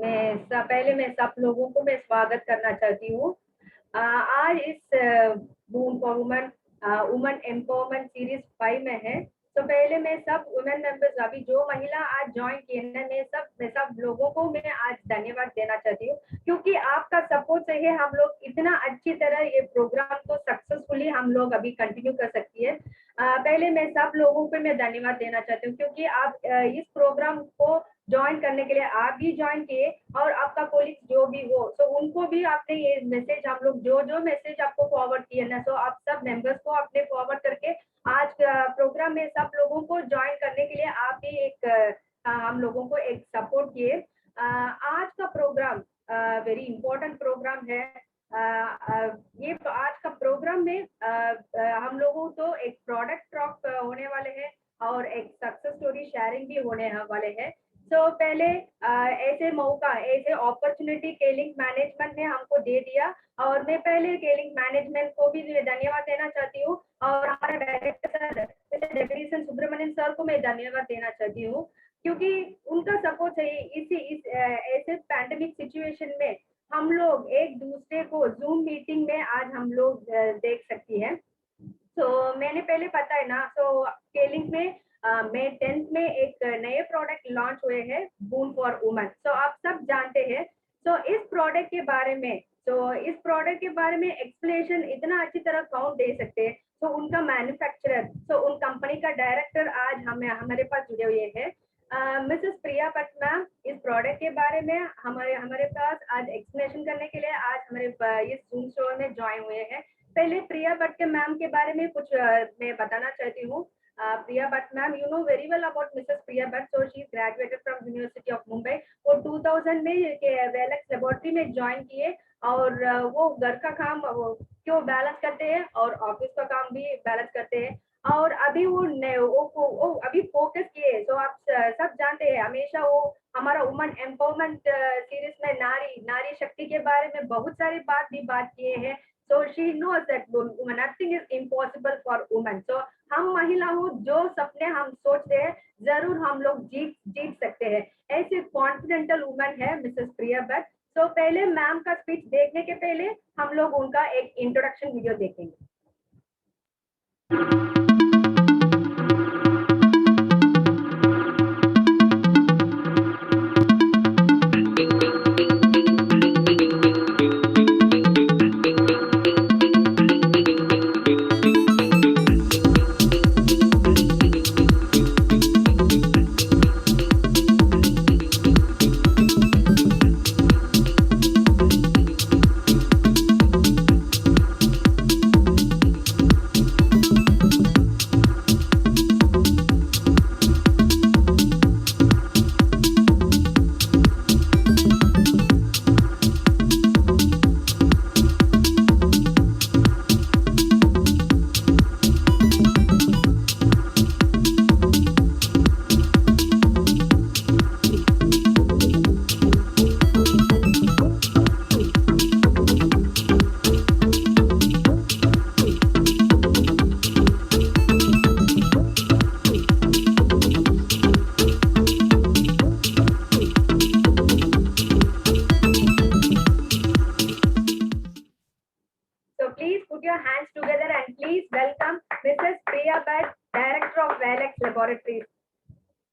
पहले मैं सब लोगों को मैं स्वागत करना चाहती हूँ। आज इस boom for woman woman empowerment series 5 में है। तो पहले मैं सब वुमेन मेंबर्स, अभी जो महिला आज ज्वाइन किए ना, मैं सब लोगों को मैं आज धन्यवाद देना चाहती हूँ, क्योंकि आपका सपोर्ट से है हम लोग इतना अच्छी तरह ये प्रोग्राम को सक्सेसफुली हम लोग अभी कंटिन्यू कर सकती है। पहले मैं सब लोगों को मैं धन्यवाद देना चाहती हूँ, क्योंकि आप इस प्रोग्राम को ज्वाइन करने के लिए आप भी ज्वाइन किए और आपका कोलिग जो भी हो, तो उनको भी आपने ये मैसेज, हम लोग जो मैसेज आपको फॉरवर्ड किए ना, तो आप सब मेंबर्स को आपने फॉरवर्ड करके आज प्रोग्राम में सब लोगों को ज्वाइन करने के लिए आप भी एक हम लोगों को एक सपोर्ट किए। आज का प्रोग्राम वेरी इंपॉर्टेंट प्रोग्राम है। ये आज का प्रोग्राम में हम लोगों तो एक प्रोडक्ट टॉक होने वाले हैं और एक सक्सेस स्टोरी शेयरिंग भी होने वाले हैं। तो पहले ऐसे मौका, ऐसे अपॉर्चुनिटी केलिंग मैनेजमेंट ने हमको दे दिया, और मैं पहले केलिंग मैनेजमेंट को भी धन्यवाद देना चाहती हूँ, और हमारे डायरेक्टर जगदीशन सुब्रमण्यम सर को मैं धन्यवाद देना चाहती हूँ, क्योंकि उनका सपोर्ट है। ऐसे पैंडेमिक सिचुएशन में हम लोग एक दूसरे को जूम मीटिंग में आज हम लोग देख सकती हैं। तो मैंने पहले पता है ना, तो केलिंग में मई 10th में एक नए प्रोडक्ट लॉन्च हुए हैं, बूम फॉर वुमन। तो आप सब जानते हैं। तो इस प्रोडक्ट के बारे में एक्सप्लेनेशन इतना अच्छी तरह कौन दे सकते हैं, तो उनका मैन्युफैक्चरर, तो उन कंपनी का डायरेक्टर आज हमारे पास जुड़े हुए हैं। मिसेस प्रिया भट्ट मैम इस प्रोडक्ट के बारे में हमारे पास आज एक्सप्लेनेशन करने के लिए आज हमारे इस जूम शो में ज्वाइन हुए हैं। पहले प्रिया भट्ट के मैम के बारे में कुछ मैं बताना चाहती हूँ। Priya Bhatt ma'am, you know very well about Mrs. Priya Bhatt. So she graduated from University of Mumbai. वो 2000 में वेलेक्स लेबोरेटरी में ज्वाइन किए, और वो घर का काम क्यों बैलेंस करते हैं और ऑफिस का काम भी बैलेंस करते हैं, और अभी वो अभी फोकस किए। तो आप सब जानते हैं, हमेशा वो हमारा वुमन एम्पावरमेंट सीरीज में नारी शक्ति के बारे में बहुत सारी बात किए हैं। So she knows that nothing is impossible for women. So हम महिलाओं जो सपने हम सोचते हैं, जरूर हम लोग जीत सकते हैं। ऐसे कॉन्फिडेंटल वुमन है मिसेस प्रिया भट्ट। तो पहले मैम का स्पीच देखने के पहले हम लोग उनका एक इंट्रोडक्शन वीडियो देखेंगे।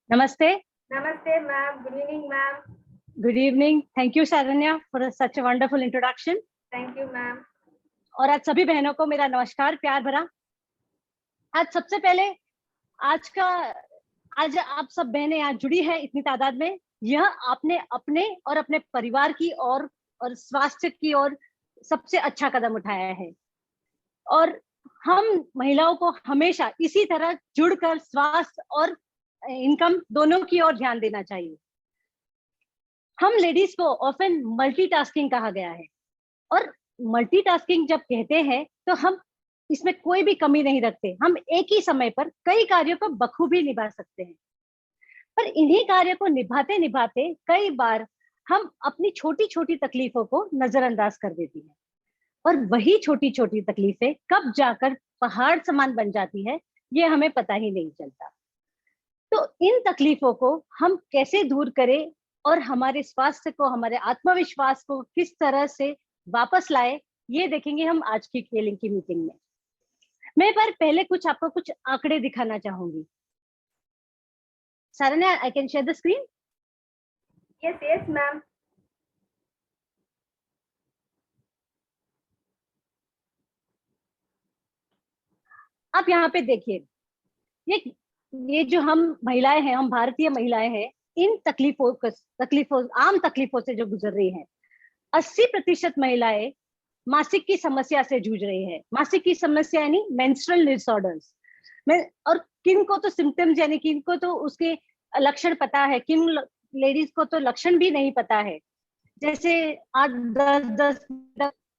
Namaste. Namaste, ma'am. Good evening, ma'am. Good evening. Thank you, Saranya, for such a wonderful introduction. Thank you, ma'am. और आज सभी बहनों को मेरा नमस्कार प्यार भरा। आज सबसे पहले आज आप सब बहनें यहाँ जुड़ी है इतनी तादाद में, यह आपने अपने और अपने परिवार की और स्वास्थ्य की और सबसे अच्छा कदम उठाया है। और हम महिलाओं को हमेशा इसी तरह जुड़कर स्वास्थ्य और इनकम दोनों की ओर ध्यान देना चाहिए। हम लेडीज को ऑफन मल्टीटास्किंग कहा गया है, और मल्टीटास्किंग जब कहते हैं तो हम इसमें कोई भी कमी नहीं रखते। हम एक ही समय पर कई कार्यों को बखूबी निभा सकते हैं, पर इन्हीं कार्यों को निभाते निभाते कई बार हम अपनी छोटी छोटी तकलीफों को नजरअंदाज कर देती हैं, और वही छोटी छोटी तकलीफें कब जाकर पहाड़ समान बन जाती है ये हमें पता ही नहीं चलता। तो इन तकलीफों को हम कैसे दूर करें, और हमारे स्वास्थ्य को, हमारे आत्मविश्वास को किस तरह से वापस लाए, ये देखेंगे हम आज की खेलिंग की मीटिंग में। मैं पर पहले आपको कुछ आंकड़े दिखाना चाहूंगी। Saranya, I can share the screen? Yes, ma'am. आप यहाँ पे देखिए, ये जो हम महिलाएं हैं, हम भारतीय महिलाएं हैं, इन आम तकलीफों से जो गुजर रही हैं, 80% महिलाएं मासिक की समस्या से जूझ रही है। मासिक की समस्या यानी मेंस्ट्रुअल डिसऑर्डर्स में, और किन को तो सिम्टम्स यानी किन को तो उसके लक्षण पता है, किन लेडीज को तो लक्षण भी नहीं पता है। जैसे 8-10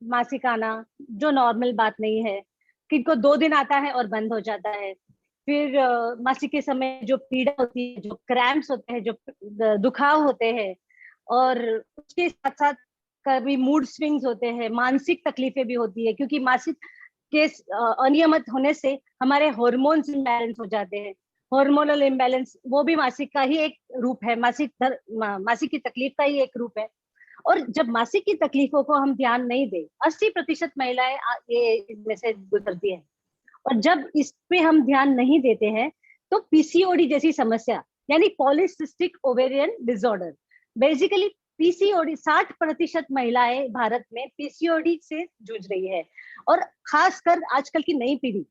मासिक आना, जो नॉर्मल बात नहीं है, किनको 2 दिन आता है और बंद हो जाता है। फिर मासिक के समय जो पीड़ा होती है, जो क्रैम्प्स होते हैं, जो दुखाव होते हैं, और उसके साथ साथ कभी मूड स्विंग्स होते हैं, मानसिक तकलीफें भी होती है, क्योंकि मासिक के अनियमित होने से हमारे हार्मोन्स इम्बैलेंस हो जाते हैं। हार्मोनल इम्बैलेंस वो भी मासिक का ही एक रूप है, मासिक की तकलीफ का ही एक रूप है। और जब मासिक की तकलीफों को हम ध्यान नहीं दे, 80% महिलाएं ये इसमें से गुजरती है, और जब इस पे हम ध्यान नहीं देते हैं तो पीसीओडी जैसी समस्या यानी polycystic ovarian disorder, basically PCOD, 60% महिलाएं भारत में पीसीओडी से जूझ रही है। और खासकर आजकल की नई पीढ़ी,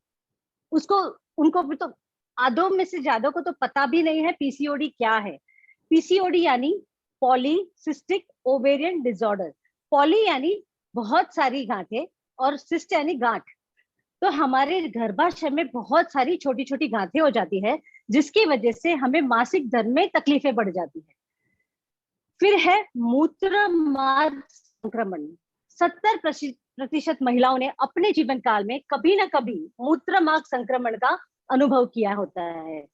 उनको भी तो आधों में से ज्यादा को तो पता भी नहीं है पीसीओडी क्या है। पीसीओडी यानी पॉलीसिस्टिक ओवेरियन डिसऑर्डर। पॉली यानी बहुत सारी गांठें और सिस्ट यानी गांठ। तो हमारे गर्भाशय में बहुत सारी छोटी छोटी गांठें हो जाती है, जिसकी वजह से हमें मासिक धर्म में तकलीफें बढ़ जाती है। फिर है मूत्र मार्ग संक्रमण। 70% महिलाओं ने अपने जीवन काल में कभी ना कभी मूत्र मार्ग संक्रमण का अनुभव किया होता है,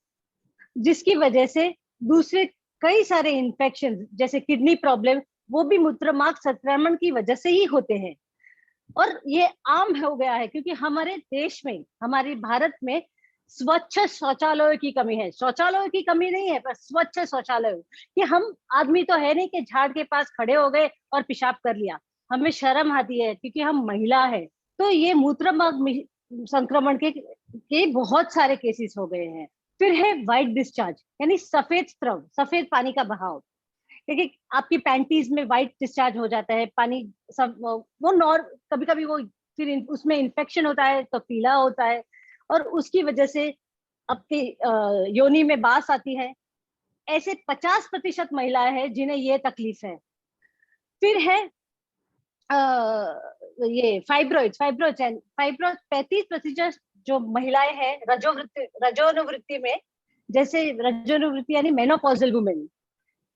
जिसकी वजह से दूसरे कई सारे इन्फेक्शन जैसे किडनी प्रॉब्लम, वो भी मूत्र मार्ग संक्रमण की वजह से ही होते हैं। और ये आम हो गया है क्योंकि हमारे देश में, हमारे भारत में स्वच्छ शौचालयों की कमी है। शौचालयों की कमी नहीं है, पर स्वच्छ शौचालय, कि हम आदमी तो है नहीं कि झाड़ के पास खड़े हो गए और पेशाब कर लिया। हमें शर्म आती है क्योंकि हम महिला है। तो ये मूत्र मार्ग संक्रमण के बहुत सारे केसेस हो गए हैं। फिर है व्हाइट डिस्चार्ज यानी सफेद स्राव, सफेद पानी का बहाव, क्योंकि आपकी पैंटीज में व्हाइट डिस्चार्ज हो जाता है पानी सब, वो कभी कभी वो फिर उसमें इन्फेक्शन होता है तो पीला होता है, और उसकी वजह से आपकी योनि में बास आती है। ऐसे 50% महिलाएं हैं जिन्हें ये तकलीफ है। फिर है ये फाइब्रोइड 35% जो महिलाएं हैं रजोनुवृत्ति में, जैसे रजोनुवृत्ति यानी मेनोपॉजल वुमेन,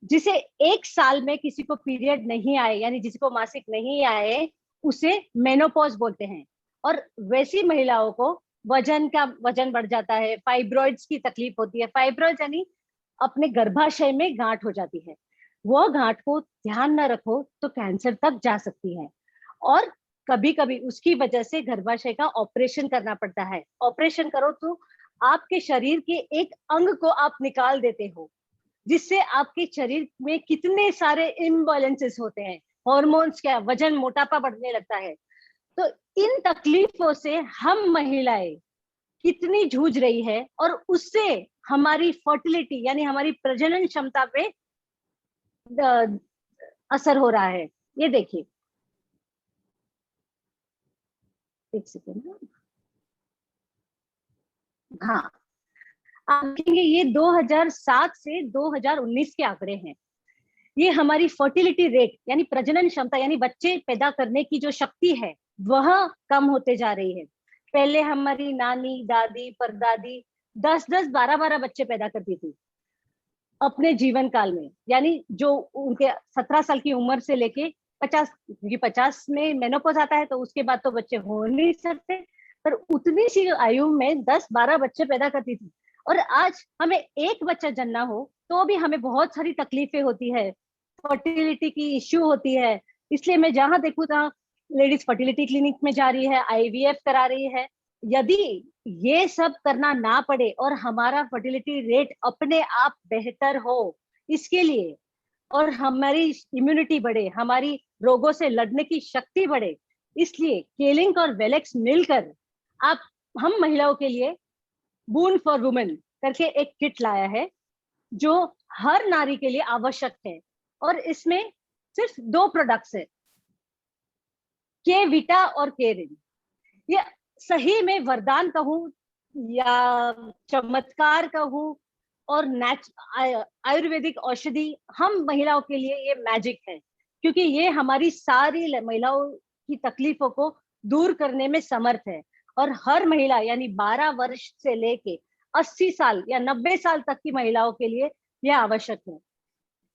जिसे 1 साल में किसी को पीरियड नहीं आए यानी जिसको मासिक नहीं आए, उसे मेनोपॉज बोलते हैं। और वैसी महिलाओं को वजन बढ़ जाता है, फाइब्रॉइड्स की तकलीफ होती है। फाइब्रॉइड यानी अपने गर्भाशय में गांठ हो जाती है। वो गांठ को ध्यान न रखो तो कैंसर तक जा सकती है, और कभी कभी उसकी वजह से गर्भाशय का ऑपरेशन करना पड़ता है। ऑपरेशन करो तो आपके शरीर के एक अंग को आप निकाल देते हो, जिससे आपके शरीर में कितने सारे इम्बैलेंसेस होते हैं, हार्मोन्स क्या, वजन, मोटापा बढ़ने लगता है। तो इन तकलीफों से हम महिलाएं कितनी जूझ रही है, और उससे हमारी फर्टिलिटी यानी हमारी प्रजनन क्षमता पे असर हो रहा है। ये देखिए, एक सेकेंड, हाँ, आप देखेंगे ये 2007 से 2019 के आंकड़े हैं। ये हमारी फर्टिलिटी रेट यानी प्रजनन क्षमता यानी बच्चे पैदा करने की जो शक्ति है वह कम होते जा रही है। पहले हमारी नानी, दादी, परदादी 10-10, 12-12 बच्चे पैदा करती थी अपने जीवन काल में, यानी जो उनके 17 साल की उम्र से लेके 50, क्योंकि 50 में मेनोपॉज आता है तो उसके बाद तो बच्चे हो नहीं सकते, पर उतनी सी आयु में 10-12 बच्चे पैदा करती थी। और आज हमें एक बच्चा जन्ना हो तो भी हमें बहुत सारी तकलीफें होती है, फर्टिलिटी की इश्यू होती है। इसलिए मैं जहां देखूं तहां लेडीज फर्टिलिटी क्लिनिक में जा रही है, आईवीएफ करा रही है। यदि ये सब करना ना पड़े और हमारा फर्टिलिटी रेट अपने आप बेहतर हो, इसके लिए और हमारी इम्यूनिटी बढ़े, हमारी रोगों से लड़ने की शक्ति बढ़े। इसलिए केलिंग और वेलेक्स मिलकर हम महिलाओं के लिए बून फॉर वुमेन करके एक किट लाया है जो हर नारी के लिए आवश्यक है। और इसमें सिर्फ 2 प्रोडक्ट्स है, के वीटा और के रिन। ये सही में वरदान कहूं या चमत्कार कहूं और आयुर्वेदिक औषधि, हम महिलाओं के लिए ये मैजिक है, क्योंकि ये हमारी सारी महिलाओं की तकलीफों को दूर करने में समर्थ है। और हर महिला यानी 12 वर्ष से लेके 80 साल या 90 साल तक की महिलाओं के लिए यह आवश्यक है।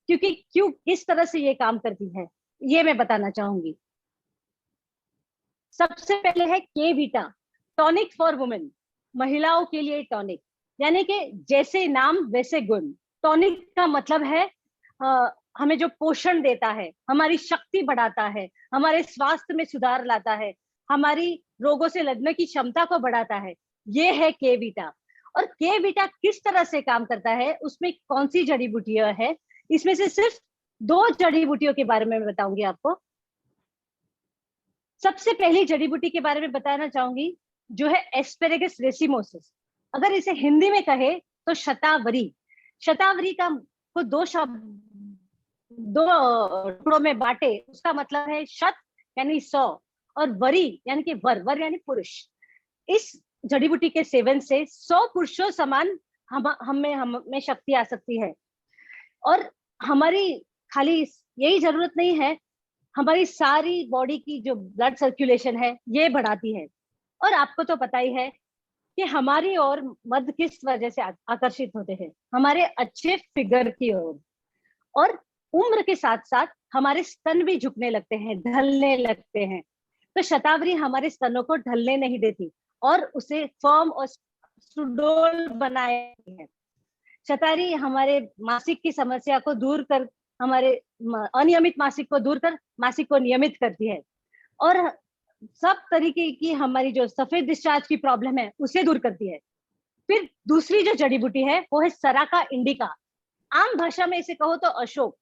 किस तरह से ये काम करती है ये मैं बताना चाहूंगी। सबसे पहले है के वीटा, टॉनिक फॉर वुमेन, महिलाओं के लिए टॉनिक, यानी कि जैसे नाम वैसे गुण। टॉनिक का मतलब है हमें जो पोषण देता है, हमारी शक्ति बढ़ाता है, हमारे स्वास्थ्य में सुधार लाता है, हमारी रोगों से लड़ने की क्षमता को बढ़ाता है। ये है के वीटा। और के वीटा किस तरह से काम करता है, उसमें कौन सी जड़ी बूटियां है, इसमें से सिर्फ 2 जड़ी बूटियों के बारे में बताऊंगी आपको। सबसे पहली जड़ी बूटी के बारे में बताना चाहूंगी जो है एस्पेरेगस रेसिमोसिस। अगर इसे हिंदी में कहे तो शतावरी। शतावरी का को 2 टुकड़ों में बांटे, उसका मतलब है शत यानी 100 और वरी यानी कि वर यानी पुरुष। इस जड़ी बूटी के सेवन से 100 पुरुषों समान हमें शक्ति आ सकती है। और हमारी खाली यही जरूरत नहीं है, हमारी सारी बॉडी की जो ब्लड सर्कुलेशन है ये बढ़ाती है। और आपको तो पता ही है कि हमारी ओर मर्द किस वजह से आकर्षित होते हैं, हमारे अच्छे फिगर की ओर। और उम्र के साथ साथ हमारे स्तन भी झुकने लगते हैं, ढलने लगते हैं। तो शतावरी हमारे स्तनों को ढलने नहीं देती और उसे फर्म और सुडौल बनाए है। शतावरी हमारे मासिक की समस्या को दूर कर, हमारे अनियमित मासिक को दूर कर मासिक को नियमित करती है। और सब तरीके की हमारी जो सफेद डिस्चार्ज की प्रॉब्लम है उसे दूर करती है। फिर दूसरी जो जड़ी बूटी है वो है सराका इंडिका। आम भाषा में इसे कहो तो अशोक,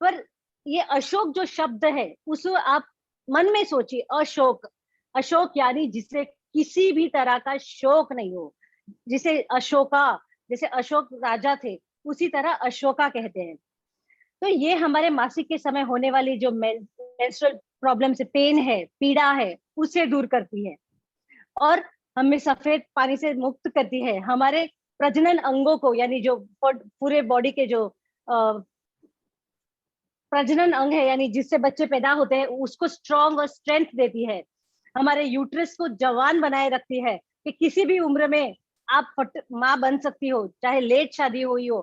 पर ये अशोक जो शब्द है उसे आप मन में सोचिए, अशोक। अशोक यानी जिसे किसी भी तरह का शोक नहीं हो, जिसे जैसे अशोक राजा थे उसी तरह अशोका कहते हैं। तो ये हमारे मासिक के समय होने वाली जो मेंस्ट्रुअल प्रॉब्लम से पेन है, पीड़ा है, उसे दूर करती है और हमें सफेद पानी से मुक्त करती है। हमारे प्रजनन अंगों को, यानी जो पूरे बॉडी के जो प्रजनन अंग है यानी जिससे बच्चे पैदा होते हैं, उसको स्ट्रॉन्ग और स्ट्रेंथ देती है। हमारे यूट्रस को जवान बनाए रखती है कि किसी भी उम्र में आप माँ बन सकती हो, चाहे लेट शादी हुई हो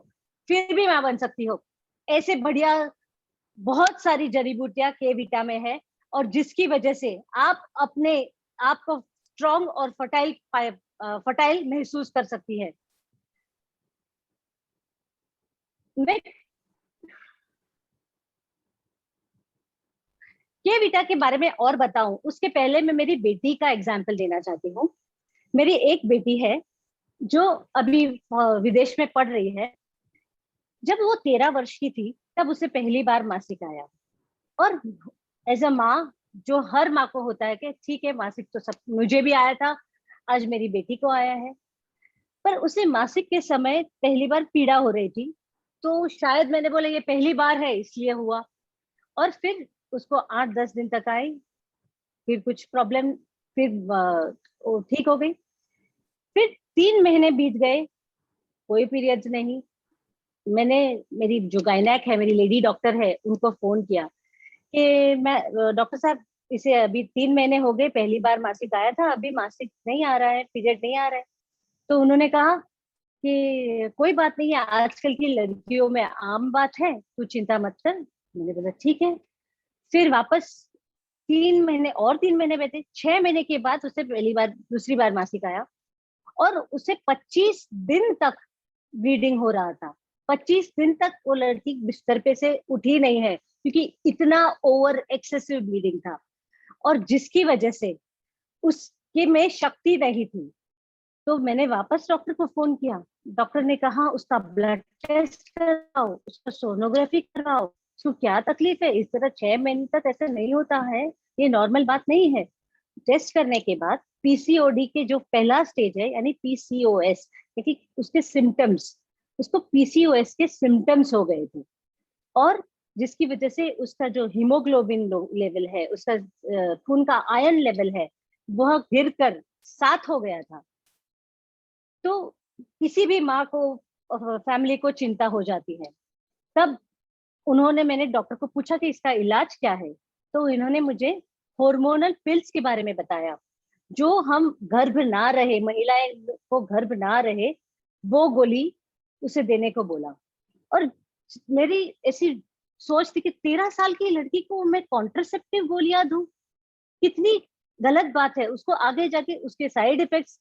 फिर भी माँ बन सकती हो। ऐसे बढ़िया बहुत सारी जड़ी बूटियां के वीटा में है और जिसकी वजह से आप अपने आप को स्ट्रॉन्ग और फर्टाइल महसूस कर सकती है। मैं के वीटा के बारे में और बताऊं उसके पहले मैं मेरी बेटी का एग्जाम्पल देना चाहती हूँ। मेरी एक बेटी है जो अभी विदेश में पढ़ रही है। जब वो 13 वर्ष की थी तब उसे पहली बार मासिक आया। और एज अ माँ, जो हर माँ को होता है कि ठीक है मासिक तो सब मुझे भी आया था, आज मेरी बेटी को आया है। पर उसे मासिक के समय पहली बार पीड़ा हो रही थी, तो शायद मैंने बोला ये पहली बार है इसलिए हुआ। और फिर उसको 8-10 दिन तक आई, फिर कुछ प्रॉब्लम, फिर वो ठीक हो गई। फिर 3 महीने बीत गए, कोई पीरियड्स नहीं। मैंने मेरी जो गायनेक है, मेरी लेडी डॉक्टर है, उनको फोन किया कि मैं डॉक्टर साहब इसे अभी 3 महीने हो गए, पहली बार मासिक आया था, अभी मासिक नहीं आ रहा है, पीरियड नहीं आ रहा है। तो उन्होंने कहा कि कोई बात नहीं है, आजकल की लड़कियों में आम बात है, तू चिंता मत कर। मैंने बोला ठीक है। फिर वापस 3 महीने और 3 महीने बीते, 6 महीने के बाद उसे दूसरी बार मासिक आया और उसे 25 दिन तक ब्लीडिंग हो रहा था। 25 दिन तक वो लड़की बिस्तर पे से उठी नहीं है क्योंकि इतना ओवर एक्सेसिव ब्लीडिंग था और जिसकी वजह से उसके में शक्ति नहीं थी। तो मैंने वापस डॉक्टर को फोन किया। डॉक्टर ने कहा उसका ब्लड टेस्ट कराओ, उसका सोनोग्राफी कराओ। उसको क्या तकलीफ है, इस तरह 6 महीने तक ऐसा नहीं होता है, ये नॉर्मल बात नहीं है। टेस्ट करने के बाद पीसीओडी के जो पहला स्टेज है यानी पीसीओएस, क्योंकि उसके सिम्टम्स, उसको पीसीओएस के सिम्टम्स हो गए थे, और जिसकी वजह से उसका जो हीमोग्लोबिन लेवल है, उसका खून का आयरन लेवल है, वह गिर कर 7 हो गया था। तो किसी भी माँ को, फैमिली को चिंता हो जाती है। तब मैंने डॉक्टर को पूछा कि इसका इलाज क्या है, तो इन्होंने मुझे हार्मोनल पिल्स के बारे में बताया, जो हम गर्भ ना रहे, महिलाएं को गर्भ ना रहे, वो गोली उसे देने को बोला। और मेरी ऐसी सोच थी कि 13 साल की लड़की को मैं कॉन्ट्रासेप्टिव गोलियां दूं, कितनी गलत बात है। उसको आगे जाके उसके साइड इफेक्ट्स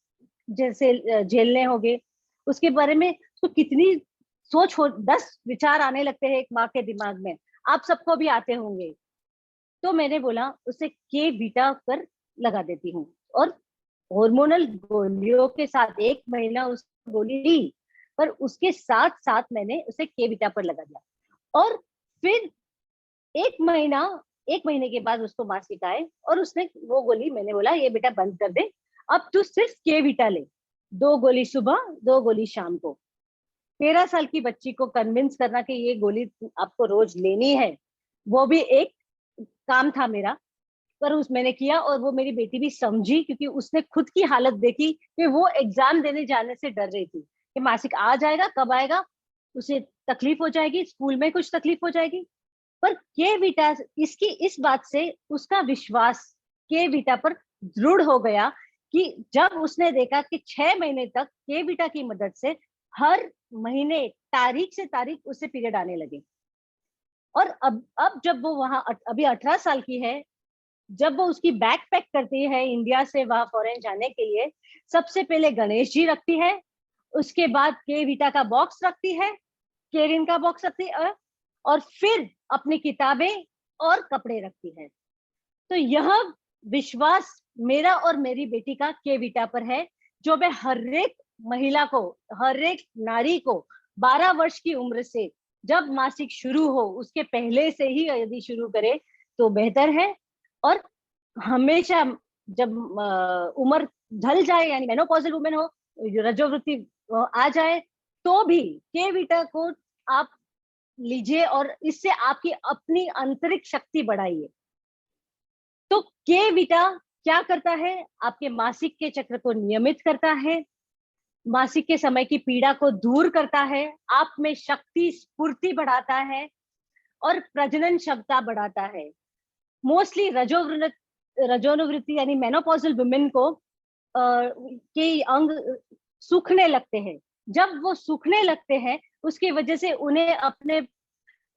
जैसे झेलने होंगे, उसके बारे में उसको कितनी सोच हो, 10 विचार आने लगते हैं एक माँ के दिमाग में, आप सबको भी आते होंगे। तो मैंने बोला उसे के बीटा पर लगा देती हूँ, और हार्मोनल गोलियों के साथ 1 महीना उस गोली ली, पर उसके साथ साथ मैंने उसे के बीटा पर लगा दिया। और फिर 1 महीना, 1 महीने के बाद उसको मासिक आए, और उसने वो गोली, मैंने बोला ये बेटा बंद कर दे, अब तू सिर्फ के बीटा ले, 2 गोली सुबह 2 गोली शाम को। 13 साल की बच्ची को कन्विंस करना कि ये गोली आपको रोज लेनी है, वो भी एक काम था मेरा, पर मैंने किया, और वो मेरी बेटी भी समझी, क्योंकि उसने खुद की हालत देखी कि वो एग्जाम देने जाने से डर रही थी कि मासिक आ जाएगा, कब आएगा, उसे तकलीफ हो जाएगी, स्कूल में कुछ तकलीफ हो जाएगी। पर के बीटा, इसकी इस बात से उसका विश्वास के बीटा पर दृढ़ हो गया कि जब उसने देखा कि 6 महीने तक के बीटा की मदद से हर महीने तारीख से तारीख उससे पीरियड आने लगे। और अब जब वो वहां, अभी 18 साल की है, जब वो उसकी बैग पैक करती है इंडिया से वहां फॉरेन जाने के लिए, सबसे पहले गणेश जी रखती है, उसके बाद के बीटा का बॉक्स रखती है, केरिन का बॉक्स रखती है, और फिर अपनी किताबें और कपड़े रखती है। तो यह विश्वास मेरा और मेरी बेटी का के बीटा पर है, जो मैं हर एक महिला को, हर एक नारी को 12 वर्ष की उम्र से जब मासिक शुरू हो उसके पहले से ही यदि शुरू करे तो बेहतर है। और हमेशा जब उम्र ढल जाए, यानी मेनोपॉजल वुमेन हो, रजोवृत्ति आ जाए, तो भी के बीटा को आप लीजिए, और इससे आपकी अपनी आंतरिक शक्ति बढ़ाइए। तो के बीटा क्या करता है, आपके मासिक के चक्र को नियमित करता है, मासिक के समय की पीड़ा को दूर करता है, आप में शक्ति स्फूर्ति बढ़ाता है, और प्रजनन क्षमता बढ़ाता है। मोस्टली रजोनुवृत्ति यानी मेनोपॉजल वुमेन को के अंग सूखने लगते हैं। जब वो सूखने लगते हैं, उसकी वजह से उन्हें अपने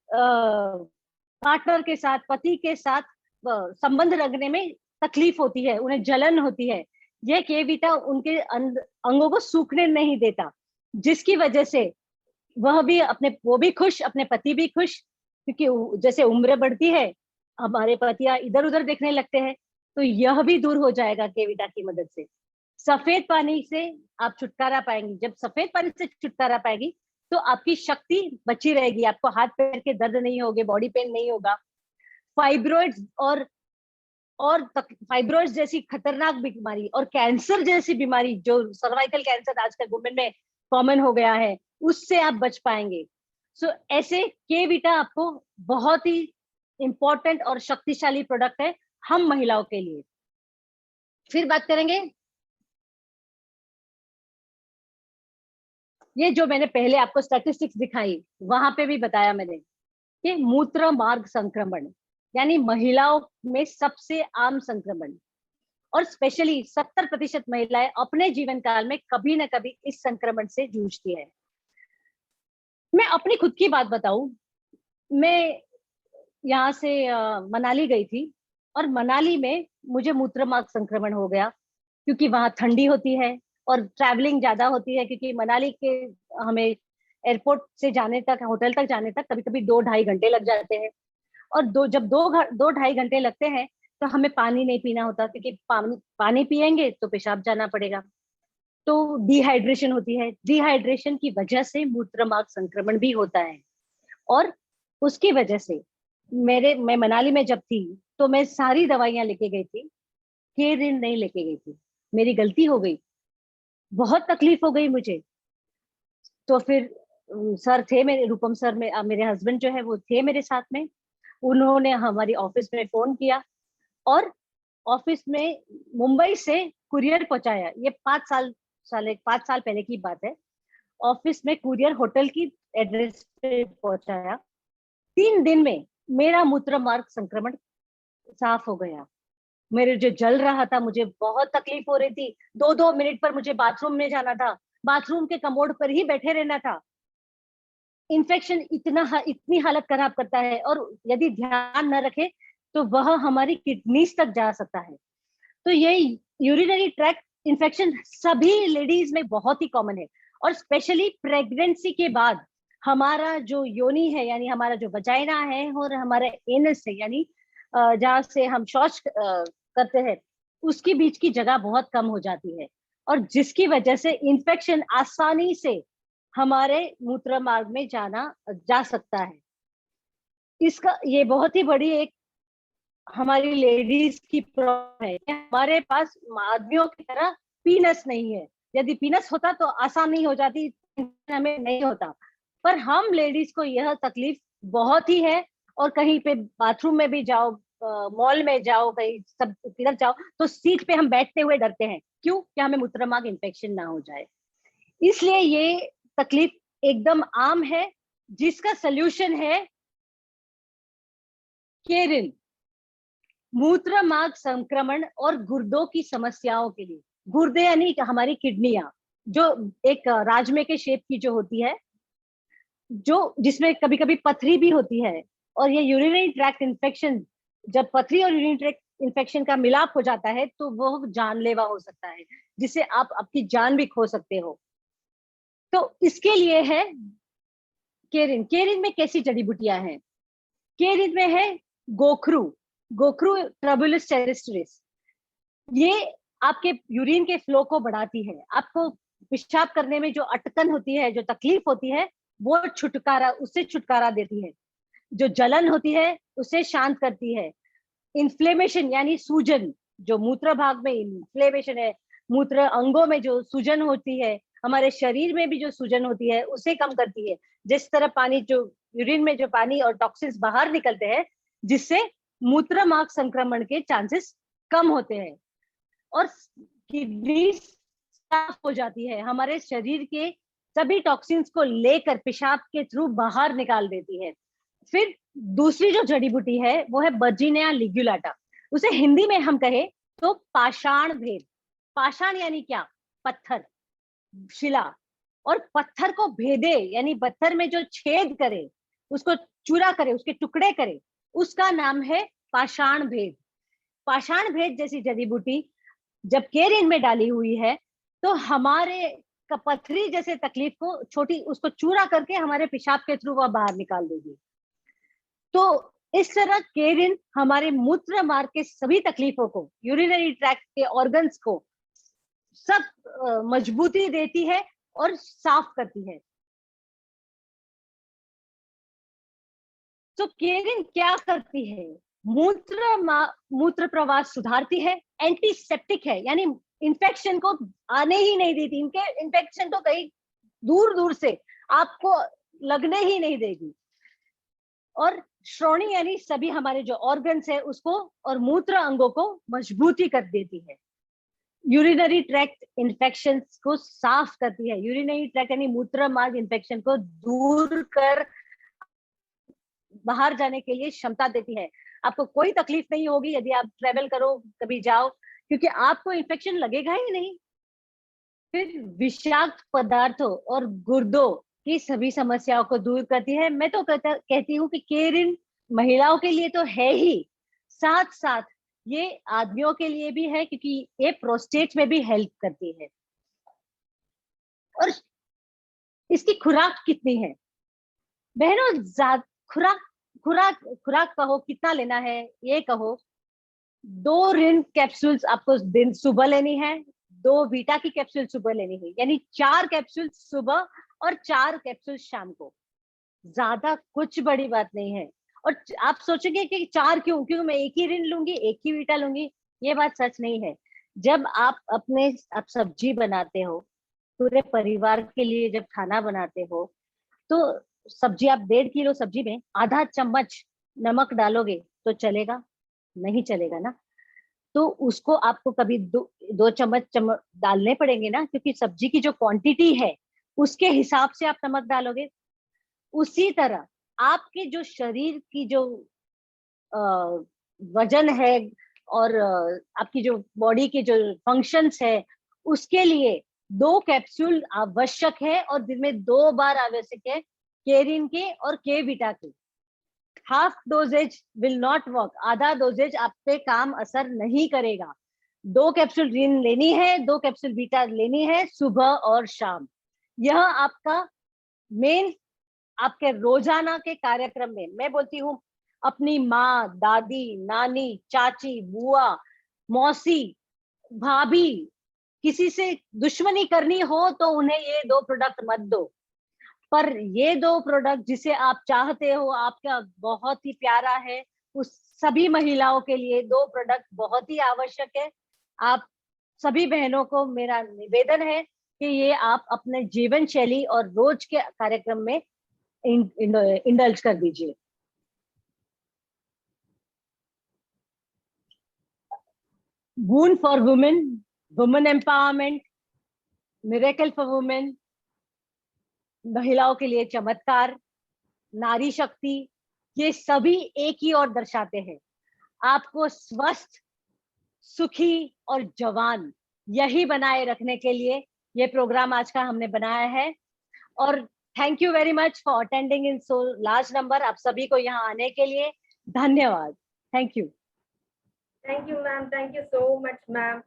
पार्टनर के साथ, पति के साथ संबंध रखने में तकलीफ होती है, उन्हें जलन होती है। यह के बीटा उनके अंगों को सूखने नहीं देता, जिसकी वजह से वो भी खुश, अपने पति भी खुश, क्योंकि जैसे उम्र बढ़ती है हमारे पतियां इधर उधर देखने लगते हैं, तो यह भी दूर हो जाएगा के बीटा की मदद से। सफेद पानी से आप छुटकारा पाएंगी, जब सफेद पानी से छुटकारा पाएगी तो आपकी शक्ति बची रहेगी, आपको हाथ पैर के दर्द नहीं होगे, बॉडी पेन नहीं होगा। फाइब्रॉइड्स और फाइब्रॉइड्स जैसी खतरनाक बीमारी और कैंसर जैसी बीमारी, जो सर्वाइकल कैंसर आजकल वुमेन में कॉमन हो गया है, उससे आप बच पाएंगे। सो ऐसे के बीटा आपको बहुत ही इंपॉर्टेंट और शक्तिशाली प्रोडक्ट है हम महिलाओं के लिए। फिर बात करेंगे, ये जो मैंने पहले आपको स्टैटिस्टिक्स दिखाई, वहां पे भी बताया मैंने कि मूत्र मार्ग संक्रमण यानी महिलाओं में सबसे आम संक्रमण, और स्पेशली 70% महिलाएं अपने जीवन काल में कभी ना कभी इस संक्रमण से जूझती है। मैं अपनी खुद की बात बताऊं, मैं यहाँ से मनाली गई थी, और मनाली में मुझे मूत्र मार्ग संक्रमण हो गया, क्योंकि वहां ठंडी होती है और ट्रैवलिंग ज्यादा होती है, क्योंकि मनाली के हमें एयरपोर्ट से जाने तक, होटल तक जाने तक कभी कभी 2-2.5 घंटे लग जाते हैं, और जब 2-2.5 घंटे लगते हैं तो हमें पानी नहीं पीना होता, क्योंकि पानी पिएंगे तो पेशाब जाना पड़ेगा, तो डिहाइड्रेशन होती है। डिहाइड्रेशन की वजह से मूत्र मार्ग संक्रमण भी होता है, और उसकी वजह से मैं मनाली में जब थी तो मैं सारी दवाइयां लेके गई थी, केरिन नहीं लेके गई थी। मेरी गलती हो गई, बहुत तकलीफ हो गई मुझे। तो फिर सर थे मेरे, रूपम सर में मेरे हस्बैंड जो है वो थे मेरे साथ में। उन्होंने हमारी ऑफिस में फोन किया और ऑफिस में मुंबई से कुरियर पहुंचाया। ये 5 साल पहले की बात है। ऑफिस में कुरियर होटल की एड्रेस पे पहुंचाया। 3 दिन में मेरा मूत्र मार्ग संक्रमण साफ हो गया। मेरे जो जल रहा था, मुझे बहुत तकलीफ हो रही थी। 2-2 मिनट पर मुझे बाथरूम में जाना था, बाथरूम के कमोड पर ही बैठे रहना था। इन्फेक्शन इतनी हालत खराब करता है, और यदि ध्यान न रखे तो वह हमारी किडनीज तक जा सकता है। तो ये यूरिनरी ट्रैक्ट इन्फेक्शन सभी लेडीज में बहुत ही कॉमन है, और स्पेशली प्रेगनेंसी के बाद हमारा जो योनि है, यानी हमारा जो वजाइना है, और हमारा एनस है, यानी जहाँ से हम शौच करते हैं, उसकी बीच की जगह बहुत कम हो जाती है, और जिसकी वजह से इन्फेक्शन आसानी से हमारे मूत्र मार्ग में जा सकता है। इसका ये बहुत ही बड़ी एक हमारी लेडीज की प्रॉब्लम है। हमारे पास आदमियों की तरह पीनस नहीं है। यदि पीनस होता तो आसानी हो जाती, हमें नहीं होता। पर हम लेडीज को यह तकलीफ बहुत ही है, और कहीं पे बाथरूम में भी जाओ, मॉल में जाओ, कहीं सब किधर जाओ, तो सीट पे हम बैठते हुए डरते हैं। क्यों? कि हमें मूत्रमार्ग इन्फेक्शन ना हो जाए। इसलिए ये तकलीफ एकदम आम है, जिसका सल्यूशन है केरिन। मूत्र मार्ग संक्रमण और गुर्दों की समस्याओं के लिए, गुर्दे यानी हमारी किडनियां, जो एक राजमे के शेप की जो होती है, जो जिसमें कभी कभी पथरी भी होती है, और ये यूरिनरी ट्रैक्ट इन्फेक्शन, जब पथरी और यूरिनरी ट्रैक्ट इन्फेक्शन का मिलाप हो जाता है तो वो जानलेवा हो सकता है, जिससे आप आपकी जान भी खो सकते हो। तो इसके लिए है केरिन। केरिन में कैसी जड़ी बूटियां हैं? केरिन में है गोखरू, गोखरू ट्रबुलस टेरिस्टरिस। ये आपके यूरिन के फ्लो को बढ़ाती है। आपको पेशाब करने में जो अटकन होती है, जो तकलीफ होती है, वो उससे छुटकारा देती है। जो जलन होती है उसे शांत करती है। इन्फ्लेमेशन यानी सूजन, जो मूत्र भाग में इन्फ्लेमेशन है, मूत्र अंगों में जो सूजन होती है, हमारे शरीर में भी जो सूजन होती है, उसे कम करती है। जिस तरह पानी, जो यूरिन में जो पानी और टॉक्सिन्स बाहर निकलते हैं, जिससे मूत्र मार्ग संक्रमण के चांसेस कम होते हैं, और किडनी साफ हो जाती है। हमारे शरीर के सभी टॉक्सिन्स को लेकर पेशाब के थ्रू बाहर निकाल देती है। फिर दूसरी जो जड़ी बूटी है वो है वर्जीनिया लिग्युलाटा। उसे हिंदी में हम कहे तो पाषाण भेद। पाषाण यानी क्या? पत्थर, शिला। और पत्थर को भेदे यानी पत्थर में जो छेद करे, उसको चूरा करे, उसके टुकड़े करे, उसका नाम है पाषाण भेद। पाषाण भेद जैसी जड़ी बूटी जब केरिन में डाली हुई है, तो हमारे पथरी जैसे तकलीफ को छोटी, उसको चूरा करके हमारे पेशाब के थ्रू वह बाहर निकाल देगी। तो इस तरह केरिन हमारे मूत्र मार्ग के सभी तकलीफों को, यूरिनरी ट्रैक्ट के ऑर्गन्स को सब मजबूती देती है और साफ करती है। तो केरिन क्या करती है? मूत्र प्रवाह सुधारती है, एंटीसेप्टिक है, यानी इन्फेक्शन को आने ही नहीं देती। इनके इन्फेक्शन तो कहीं दूर दूर से आपको लगने ही नहीं देगी। और श्रोणी यानी सभी हमारे जो ऑर्गन्स है उसको और मूत्र अंगों को मजबूती कर देती है। यूरिनरी ट्रैक्ट इन्फेक्शन को साफ करती है। यूरिनरी ट्रैक्ट यानी मूत्र मार्ग इन्फेक्शन को दूर कर बाहर जाने के लिए क्षमता देती है। आपको कोई तकलीफ नहीं होगी यदि आप ट्रेवल करो, कभी जाओ, क्योंकि आपको इन्फेक्शन लगेगा ही नहीं। फिर विषाक्त पदार्थों और गुर्दों की सभी समस्याओं को दूर करती है। मैं तो कहती हूँ कि केरिन महिलाओं के लिए तो है ही, साथ साथ ये आदमियों के लिए भी है, क्योंकि ये प्रोस्टेट में भी हेल्प करती है। और इसकी खुराक कितनी है बहनों? खुराक खुराक खुराक कहो कितना लेना है, ये कहो 2 रिन कैप्सूल्स आपको दिन सुबह लेनी है, 2 बीटा की कैप्सूल सुबह लेनी है, यानी 4 कैप्सूल सुबह और 4 कैप्सूल शाम को। ज्यादा कुछ बड़ी बात नहीं है। और आप सोचेंगे कि 4 क्यों, क्योंकि मैं एक ही ऋण लूंगी, एक ही वीटा लूंगी, ये बात सच नहीं है। जब आप सब्जी बनाते हो, पूरे परिवार के लिए जब खाना बनाते हो, तो सब्जी आप 1.5 किलो सब्जी में आधा चम्मच नमक डालोगे तो चलेगा? नहीं चलेगा ना। तो उसको आपको कभी 2 चम्मच डालने पड़ेंगे ना, क्योंकि सब्जी की जो क्वांटिटी है उसके हिसाब से आप नमक डालोगे। उसी तरह आपके जो शरीर की जो वजन है और आपकी जो बॉडी के जो फंक्शंस है, उसके लिए 2 कैप्सूल आवश्यक है, और दिन में 2 बार आवश्यक है, केरिन के और के बीटा के। Half doses will not work, आधा डोजेज आप पे काम असर नहीं करेगा। 2 कैप्सूल ऋण लेनी है, 2 कैप्सूल बीटा लेनी है, सुबह और शाम। यह आपका मेन आपके रोजाना के कार्यक्रम में, मैं बोलती हूँ अपनी माँ, दादी, नानी, चाची, बुआ, मौसी, भाभी, किसी से दुश्मनी करनी हो तो उन्हें ये 2 प्रोडक्ट मत दो। पर ये 2 प्रोडक्ट जिसे आप चाहते हो, आपका बहुत ही प्यारा है, उस सभी महिलाओं के लिए 2 प्रोडक्ट बहुत ही आवश्यक है। आप सभी बहनों को मेरा निवेदन है कि ये आप अपने जीवन शैली और रोज के कार्यक्रम में इंडल्ज कर दीजिए। Boon for women, women empowerment, miracle for women, महिलाओं के लिए चमत्कार, नारी शक्ति, ये सभी एक ही ओर दर्शाते हैं। आपको स्वस्थ, सुखी और जवान यही बनाए रखने के लिए ये प्रोग्राम आज का हमने बनाया है। और thank you very much for attending in so large number. आप सभी को यहाँ आने के लिए धन्यवाद। Thank you. Thank you ma'am, thank you so much ma'am.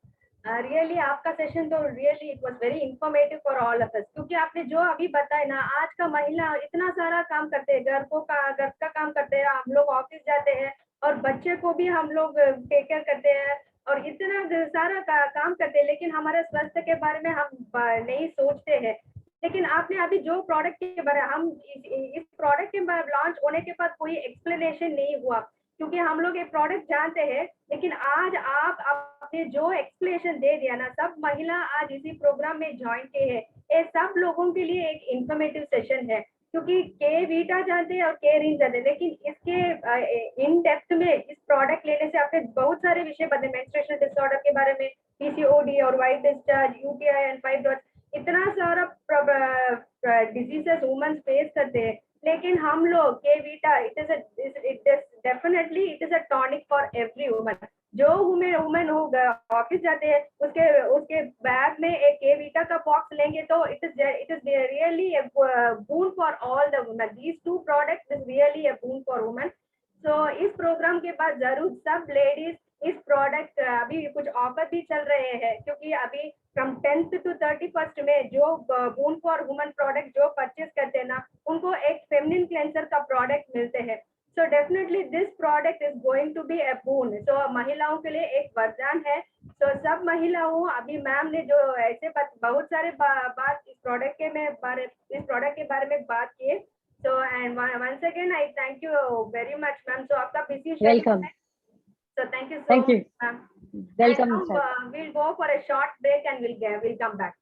Really आपका सेशन तो really it was very informative for all of us, क्योंकि आपने जो अभी बताया ना, आज का महिला इतना सारा काम करते हैं, घर का काम करते हैं, हम लोग ऑफिस जाते हैं और बच्चे को भी हम लोग टेक केयर करते हैं और इतना सारा काम करते हैं, लेकिन हमारे स्वास्थ्य के बारे में हम नहीं सोचते हैं। लेकिन आपने अभी जो प्रोडक्ट के बारे में, हम इस प्रोडक्ट के लॉन्च होने के बाद कोई एक्सप्लेनेशन नहीं हुआ, क्योंकि हम लोग ये प्रोडक्ट जानते हैं, लेकिन आज आप आपने जो एक्सप्लेनेशन दे दिया ना, सब महिला आज इसी प्रोग्राम में ज्वाइन किए हैं, ये सब लोगों के लिए एक इंफॉर्मेटिव सेशन है, क्योंकि के वीटा जानते हैं और के रिन जानते हैं, लेकिन इसके इन डेप्थ में इस प्रोडक्ट लेने से आपने बहुत सारे विषय बने, मेंस्ट्रुएशन डिसऑर्डर के बारे में, पीसीओडी और white discharge, UTI and fibroid, इतना सारा डिजीजेस वुमेन फेस करते हैं, लेकिन हम लोग के Vita it is definitely it is a tonic for every woman. जो वुमेन ऑफिस जाते हैं, उसके बैग में एक के वीटा का बॉक्स लेंगे तो it is really a boon for all the women. These 2 products is really a boon for women. So इस प्रोग्राम के बाद जरूर सब लेडीज इस प्रोडक्ट, अभी कुछ ऑफर भी चल रहे हैं, क्योंकि अभी फ्रॉम 10th to 31st में जो बून फॉर वुमेन प्रोडक्ट जो परचेज करते हैं ना, उनको एक फेमिनिन क्लेंसर का प्रोडक्ट मिलते हैं। So definitely this product is going to be a boon. So महिलाओं के लिए एक वरदान है। सो सब महिलाओं, अभी मैम ने जो ऐसे बहुत सारे बात इस प्रोडक्ट के बारे में बात किए। So and once again I thank you very much ma'am. So आपका busy welcome. So thank you so much, ma'am. Welcome, and now, we'll go for a short break and we'll come back.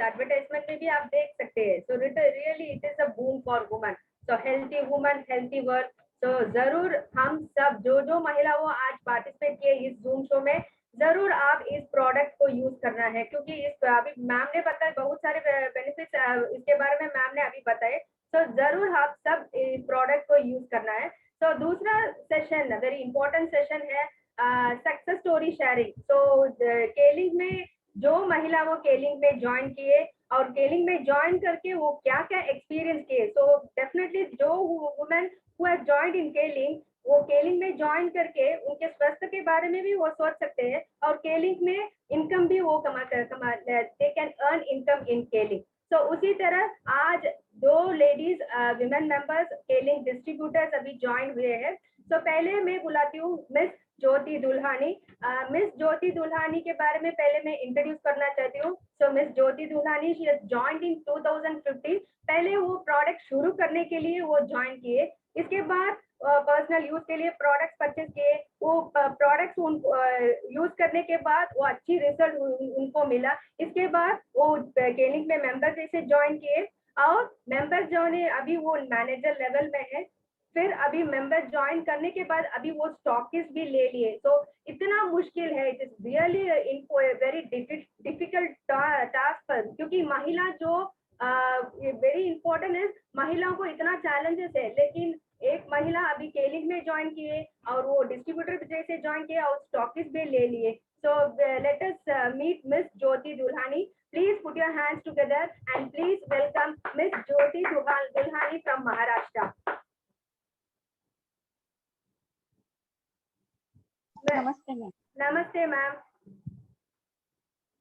Advertisement में भी आप देख सकते हैं. So really it is a boom for woman. So healthy woman, healthy world. तो जरूर हम सब जो महिला वो आज पार्टिसिपेट किए इस जूम शो में, जरूर आप इस प्रोडक्ट को यूज करना है, क्योंकि इस अभी मैम ने बताया बहुत सारे बेनिफिट्स इसके बारे में मैम ने अभी बताए. तो जरूर आप सब इस प्रोडक्ट को यूज करना है. तो दूसरा सेशन वेरी इंपॉर्टेंट सेशन है सक्सेस स्टोरी शेयरिंग. तो केलिंग में जो महिला वो केलिंग में ज्वाइन किए और केलिंग में ज्वाइन करके वो क्या क्या एक्सपीरियंस किए. सो डेफिनेटली जो women who have joined in केलिंग, वो केलिंग में ज्वाइन करके उनके स्वास्थ्य के बारे में भी वो सोच सकते हैं, और केलिंग में इनकम भी वो कमा they can earn income in केलिंग. तो उसी तरह आज 2 लेडीज विमेन मेंबर्स केलिंग डिस्ट्रीब्यूटर्स अभी ज्वाइन हुए हैं. तो पहले मैं बुलाती हूँ मिस ज्योति दुल्हानी. मिस ज्योति दुल्हानी के बारे में पहले मैं इंट्रोड्यूस करना चाहती हूँ. So miss Jyoti Dulhani she has joined in 2015. पहले वो प्रोडक्ट शुरू करने के लिए वो ज्वाइन किए. इसके बाद पर्सनल यूज के लिए प्रोडक्ट्स परचेज किए. वो प्रोडक्ट्स यूज करने के बाद वो अच्छी रिजल्ट उनको मिला. इसके बाद वो केलिंग में मेंबर जैसे ज्वाइन किए, और मेंबर जो ने अभी वो मैनेजर लेवल में है. फिर अभी मेंबर ज्वाइन करने के बाद अभी वो स्टॉकिस्ट भी ले लिए. तो इतना मुश्किल है. इट इज रियली इनको वेरी डिफिकल्ट टास्क, क्योंकि महिला जो वेरी इंपॉर्टेंट है. महिलाओं को इतना चैलेंजेस है, लेकिन एक महिला अभी केलिंग में ज्वाइन किए और वो डिस्ट्रीब्यूटर जैसे ज्वाइन किए और स्टॉकिस्ट भी ले लिए. So let us meet miss Jyoti Dulhani. Please put your hands together and please welcome Miss Jyoti Dulhani from Maharashtra. नमस्ते मैम. नमस्ते मैम.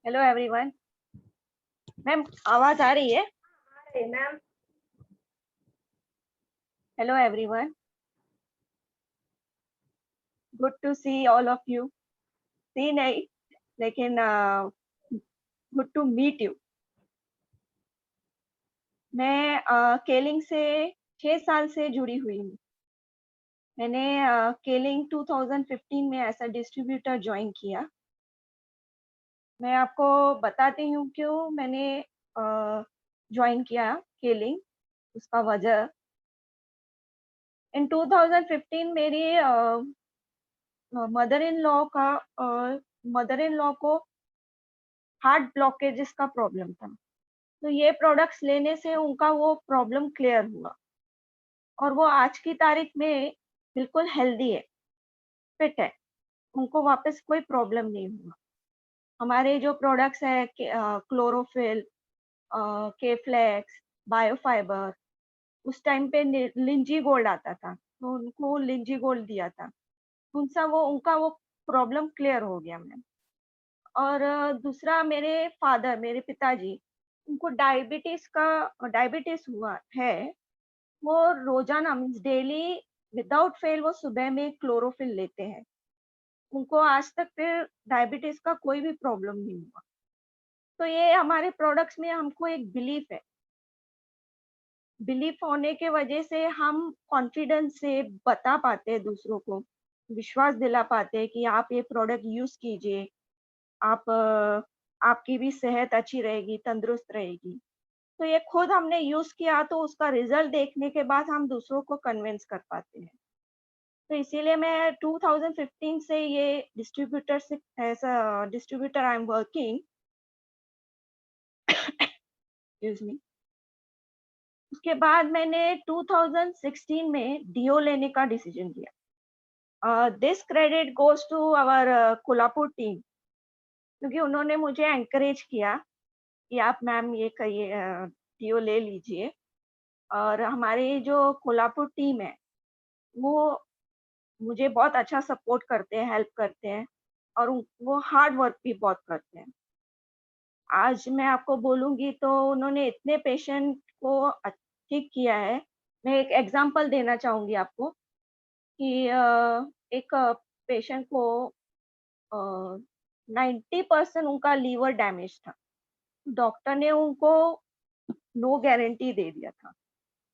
Hello everyone. मैम आवाज आ रही है? Ma'am. Hello everyone. Good to see all of you. See नहीं, लेकिन good to meet you. मैं केलिंग से 6 साल से जुड़ी हुई हूँ. मैंने केलिंग 2015 में एज अ डिस्ट्रीब्यूटर ज्वाइन किया. मैं आपको बताती हूँ क्यों मैंने ज्वाइन किया केलिंग, उसका वजह. इन 2015 मेरी मदर इन लॉ को हार्ट ब्लॉकेजेस का प्रॉब्लम था. तो ये प्रोडक्ट्स लेने से उनका वो प्रॉब्लम क्लियर हुआ, और वो आज की तारीख में बिल्कुल हेल्दी है, फिट है. उनको वापस कोई प्रॉब्लम नहीं हुआ. हमारे जो प्रोडक्ट्स है क्लोरोफिल, के-फ्लेक्स, बायोफाइबर, उस टाइम पे लिंजी गोल्ड आता था, तो उनको लिंजी गोल्ड दिया था. उनका वो प्रॉब्लम क्लियर हो गया मैम. और दूसरा मेरे पिताजी, उनको डायबिटीज हुआ है. वो रोजाना मीन्स डेली विदाउट फेल वो सुबह में क्लोरोफिल लेते हैं. उनको आज तक फिर डायबिटीज का कोई भी प्रॉब्लम नहीं हुआ. तो ये हमारे प्रोडक्ट्स में हमको एक बिलीफ होने के वजह से हम कॉन्फिडेंस से बता पाते हैं, दूसरों को विश्वास दिला पाते हैं कि आप ये प्रोडक्ट यूज कीजिए. आपकी भी सेहत अच्छी रहेगी, तंदुरुस्त रहेगी. तो ये खुद हमने यूज किया तो उसका रिजल्ट देखने के बाद हम दूसरों को कन्विंस कर पाते हैं. तो इसीलिए मैं 2015 से ये as a distributor I am working. Excuse me. उसके बाद मैंने 2016 में डीओ लेने का डिसीजन लिया. This credit goes to our Kolhapur team, क्योंकि उन्होंने मुझे एनकरेज किया कि आप मैम ये करिए, डीओ ले लीजिए. और हमारे जो कोल्हापुर टीम है वो मुझे बहुत अच्छा सपोर्ट करते हैं, हेल्प करते हैं, और वो हार्ड वर्क भी बहुत करते हैं. आज मैं आपको बोलूंगी तो उन्होंने इतने पेशेंट को ठीक किया है. मैं एक एग्जांपल देना चाहूंगी आपको कि एक पेशेंट को 90% उनका लीवर डैमेज था. डॉक्टर ने उनको नो गारंटी दे दिया था,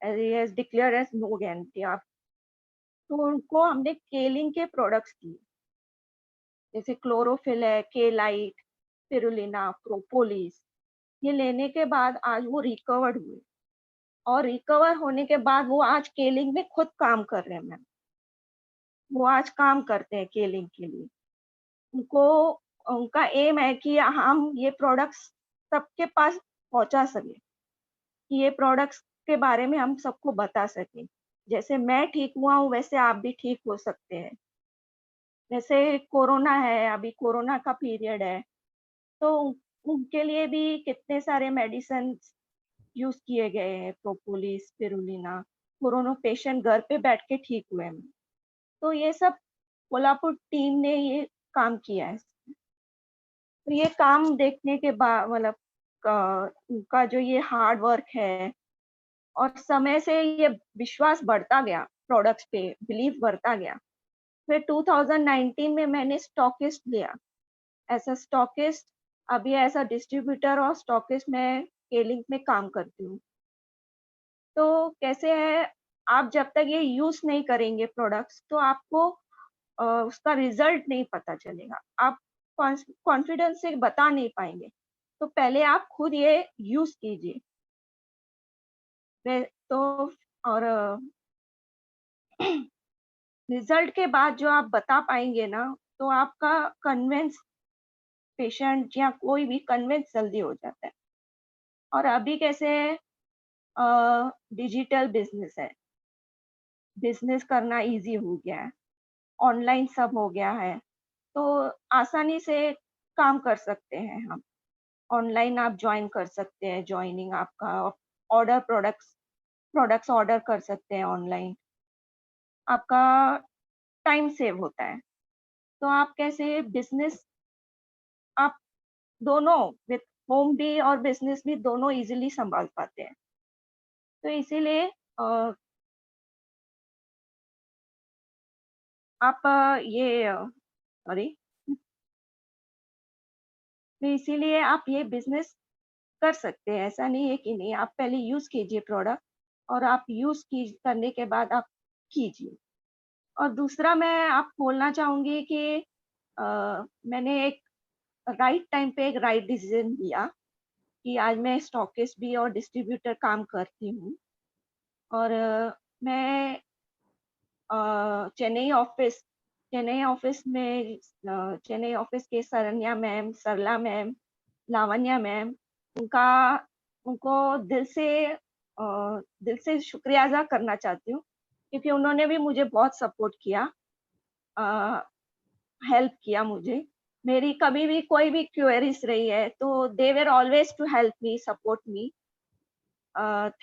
as declare as no guarantee. आप तो उनको हमने केलिंग के प्रोडक्ट्स दिए, जैसे क्लोरोफिल है, के लाइट, स्पिरुलिना, प्रोपोलिस. ये लेने के बाद आज वो रिकवर्ड हुए और रिकवर होने के बाद वो आज केलिंग में खुद काम कर रहे हैं मैम। वो आज काम करते हैं केलिंग के लिए। उनको उनका एम है कि हम ये प्रोडक्ट्स सबके पास पहुँचा सकें, कि ये प्रोडक्ट्स के बारे में हम सबको बता सकें। जैसे मैं ठीक हुआ हूँ, वैसे आप भी ठीक हो सकते हैं। जैसे कोरोना है, अभी कोरोना का पीरियड है, तो उनके लिए भी कितने सारे मेडिसिन्स यूज़ किए गए हैं, प्रोपोलिस, स्पिरुलिना। कोरोना पेशेंट घर पे बैठ के ठीक हुए हैं। तो ये सब कोल्हापुर टीम ने ये काम किया है। तो ये काम देखने के बाद मतलब उनका जो ये हार्ड वर्क है और समय से ये विश्वास बढ़ता गया, प्रोडक्ट्स पे बिलीव बढ़ता गया। फिर 2019 में मैंने स्टॉकिस्ट लिया। एज़ अ स्टॉकिस्ट, अभी एज़ अ डिस्ट्रीब्यूटर और स्टॉकिस्ट मैं केलिंग में काम करती हूँ। तो कैसे है, आप जब तक ये यूज़ नहीं करेंगे प्रोडक्ट्स, तो आपको उसका रिज़ल्ट नहीं पता चलेगा। आप कॉन्फिडेंस से बता नहीं पाएँगे। तो पहले आप खुद ये यूज़ कीजिए। वे तो और रिज़ल्ट के बाद जो आप बता पाएँगे ना, तो आपका कन्विंस पेशेंट या कोई भी कन्विंस जल्दी हो जाता है। और अभी कैसे है, डिजिटल बिज़नेस है। बिज़नेस करना ईज़ी हो गया है। ऑनलाइन सब हो गया है। तो आसानी से काम कर सकते हैं हम। ऑनलाइन आप जॉइन कर सकते हैं, जॉइनिंग आपका ऑर्डर प्रोडक्ट्स ऑर्डर कर सकते हैं ऑनलाइन। आपका टाइम सेव होता है। तो आप कैसे बिज़नेस आप दोनों विथ होम भी और बिज़नेस भी दोनों ईज़िली सँभाल पाते हैं। तो इसीलिए अ, आप ये सॉरी तो इसीलिए आप ये बिज़नेस कर सकते हैं। ऐसा नहीं है कि नहीं, आप पहले यूज़ कीजिए प्रोडक्ट और आप यूज़ की करने के बाद आप कीजिए। और दूसरा मैं आपको बोलना चाहूँगी कि अ, मैंने एक राइट टाइम पे एक राइट डिसीज़न लिया कि आज मैं स्टॉकिस्ट भी और डिस्ट्रीब्यूटर काम करती हूँ और मैं चेन्नई ऑफ़िस चेन्नई ऑफ़िस के Saranya ma'am, Sarala ma'am, Lavanya ma'am, उनका उनको दिल से शुक्रिया अदा करना चाहती हूँ, क्योंकि उन्होंने भी मुझे बहुत सपोर्ट किया, अ, हेल्प किया मुझे। मेरी कभी भी कोई भी क्वेरीज़ रही है, तो they were always to help me, support me.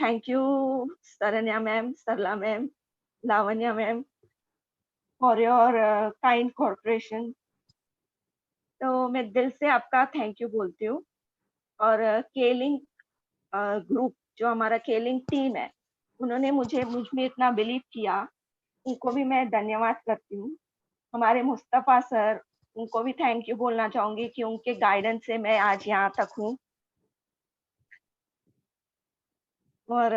Thank you Saranya ma'am, Sarala ma'am, Lavanya ma'am for your kind cooperation. तो मैं दिल से आपका थैंक यू बोलती हूँ और केलिंग ग्रुप जो हमारा केलिंग टीम है, उन्होंने मुझ में इतना बिलीव किया, उनको भी मैं धन्यवाद करती हूँ। हमारे मुस्तफ़ा सर, उनको भी थैंक यू बोलना चाहूँगी कि उनके गाइडेंस से मैं आज यहाँ तक हूँ और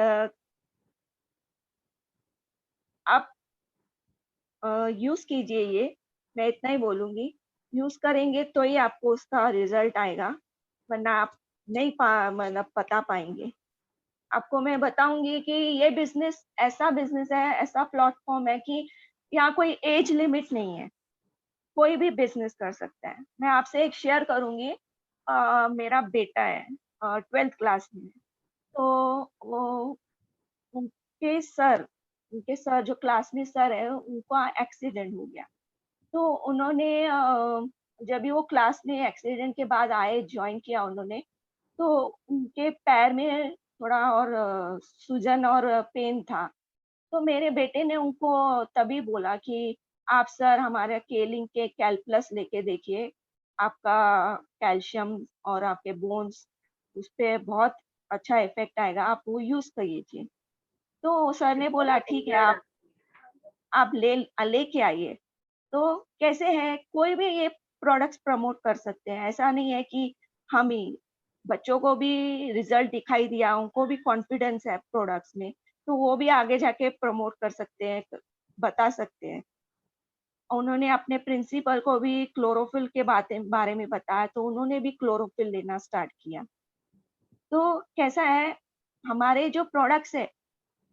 आप यूज़ कीजिए ये, मैं इतना ही बोलूँगी। यूज़ करेंगे तो ही आपको उसका रिज़ल्ट आएगा, वरना आप नहीं मतलब बता पाएँगे। आपको मैं बताऊँगी कि ये बिज़नेस है, ऐसा प्लेटफ़ॉर्म है कि यहाँ कोई एज लिमिट नहीं है, कोई भी बिज़नेस कर सकता है। मैं आपसे एक शेयर करूँगी, मेरा बेटा है 12th क्लास में है, तो वो उनके सर उनके सर जो क्लास में सर है, उनका एक्सीडेंट हो गया। तो उन्होंने जब भी वो क्लास में एक्सीडेंट के बाद आए, जॉइन किया उन्होंने, तो उनके पैर में थोड़ा और सूजन और पेन था। तो मेरे बेटे ने उनको तभी बोला कि आप सर हमारे केलिंग के कैल्प्लस लेके देखिए, आपका कैल्शियम और आपके बोन्स उसपे बहुत अच्छा इफ़ेक्ट आएगा, आप वो यूज़ कीजिए। तो सर ने बोला ठीक है, आप लेके आइए। तो कैसे है, कोई भी ये प्रोडक्ट्स प्रमोट कर सकते हैं। ऐसा नहीं है कि हम ही, बच्चों को भी रिज़ल्ट दिखाई दिया, उनको भी कॉन्फिडेंस है प्रोडक्ट्स में, तो वो भी आगे जाके प्रमोट कर सकते हैं, बता सकते हैं। उन्होंने अपने प्रिंसिपल को भी क्लोरोफिल के बारे में बताया, तो उन्होंने भी क्लोरोफिल लेना स्टार्ट किया। तो कैसा है, हमारे जो प्रोडक्ट्स है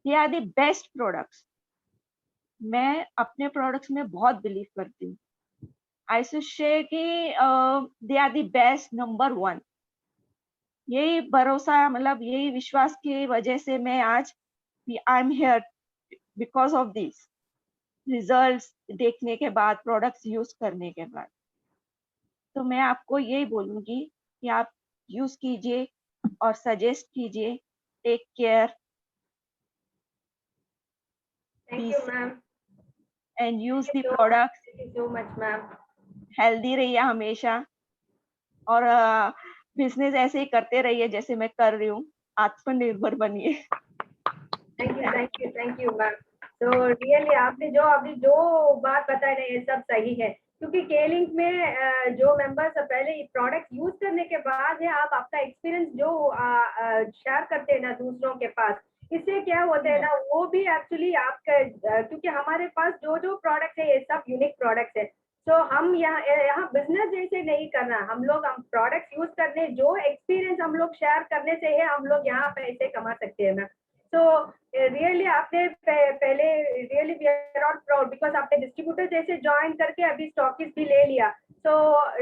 they are the best products. मैं अपने प्रोडक्ट्स में बहुत बिलीव करती हूँ। आई शुड से कि they are the best, number 1। यही भरोसा, मतलब यही विश्वास की वजह से मैं आज I am here because of this results देखने के बाद, प्रोडक्ट्स यूज करने के बाद। तो मैं आपको यही बोलूंगी कि आप यूज कीजिए और सजेस्ट कीजिए। Take care thank you ma'am. And use the products. Thank you so much ma'am. Healthy रहिए हमेशा, और बिजनेस ऐसे ही करते रहिए जैसे मैं कर रही हूँ। आत्मनिर्भर बनिए। Thank you ma'am. तो रियली आपने जो अभी जो बात बताई ना ये सब सही है, क्योंकि केलिंग में जो मेंबर्स पहले प्रोडक्ट यूज करने के बाद है आप अपना एक्सपीरियंस जो शेयर करते हैं ना दूसरों के पास, इससे क्या होता है ना वो भी एक्चुअली आपका क्योंकि हमारे पास जो जो प्रोडक्ट है ये सब यूनिक प्रोडक्ट है। तो हम यहाँ बिजनेस जैसे नहीं करना, हम प्रोडक्ट यूज करने, जो एक्सपीरियंस हम लोग शेयर करने से है हम लोग यहाँ पैसे कमा सकते हैं ना। तो रियली आपने पहले really we are not proud because आपने डिस्ट्रीब्यूटर जैसे ज्वाइन करके अभी स्टॉकिस्ट भी ले लिया। तो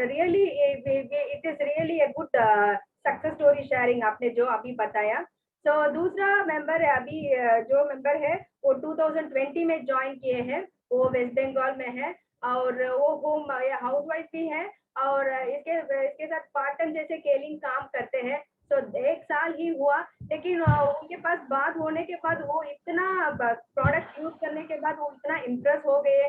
really it is really a good success story sharing आपने जो अभी बताया। तो दूसरा मेंबर है अभी जो मेंबर है वो 2020 में ज्वाइन किए हैं, वो वेस्ट बंगाल में है और वो होम हाउस वाइफ भी है और इसके साथ पार्ट टाइम जैसे केलिंग काम करते हैं। तो 1 साल ही हुआ, लेकिन उनके पास बात होने के बाद वो इतना प्रोडक्ट यूज करने के बाद वो इतना इम्प्रेस हो गए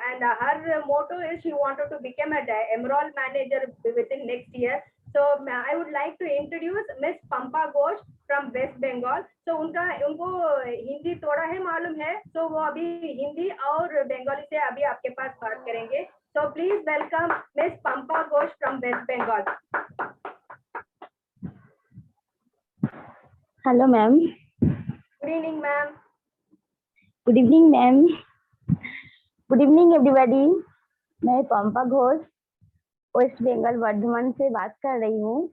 and her motto is she wanted to become emerald manager within next year. So I would like to introduce Miss Pampa Ghosh from West Bengal. So उनको हिंदी थोड़ा है मालूम है, तो वो अभी हिंदी और बंगाली से अभी आपके पास बात करेंगे। So please welcome Miss Pampa Ghosh from West Bengal. Hello ma'am. Good evening ma'am. Good evening ma'am. Good evening everybody. मैं पंपा घोष वेस्ट बंगाल वर्धमान से बात कर रही हूँ।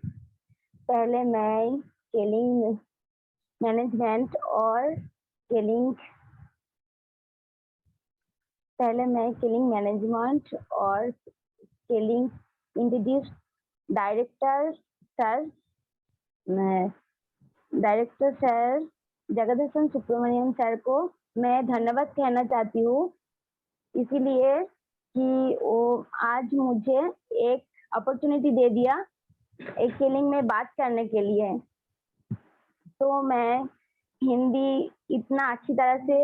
पहले मैं स्केलिंग मैनेजमेंट और scaling introduce director sir Jagadeesan Subramaniam sir को मैं धन्यवाद कहना चाहती हूँ, इसीलिए कि वो आज मुझे एक अपॉर्चुनिटी दे दिया एक स्केलिंग में बात करने के लिए। तो मैं हिंदी इतना अच्छी तरह से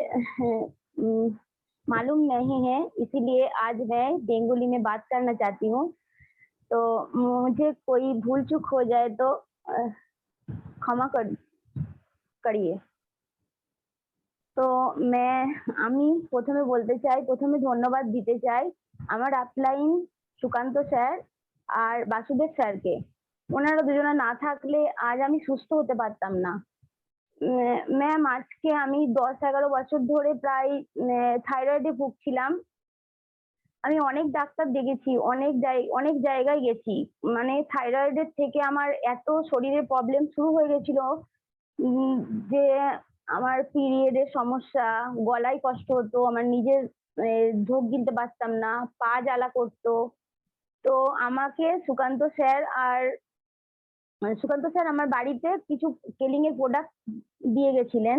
मालूम नहीं है, इसीलिए आज मैं बंगाली में बात करना चाहती हूँ। तो मुझे कोई भूल चूक हो जाए तो क्षमा करिए। তো আমি প্রথমে বলতে চাই, প্রথমে ধন্যবাদ দিতে চাই আমার আপলাইন সুকান্ত স্যার আর বাসুদেব স্যারকে। ওনারা দুজনে না থাকলে আজ আমি সুস্থ হতে পারতাম না। ম্যাম আজকে আমি 10-11 বছর ধরে প্রায় থাইরয়েডে ভুগছিলাম। আমি অনেক ডাক্তার দেখেছি, অনেক জায়গায় গেছি, মানে থাইরয়েডের থেকে আমার এত শরীরে প্রবলেম শুরু হয়ে গেছিল যে আমার পিরিয়ডের সমস্যা, গলায় কষ্ট হতো, আমার নিজের ঢোক গিলতে পারতাম না, পা জ্বালা করতো। তো আমাকে সুকান্ত স্যার আমার বাড়িতে কিছু স্কেলিং এর প্রোডাক্ট দিয়ে গেছিলেন,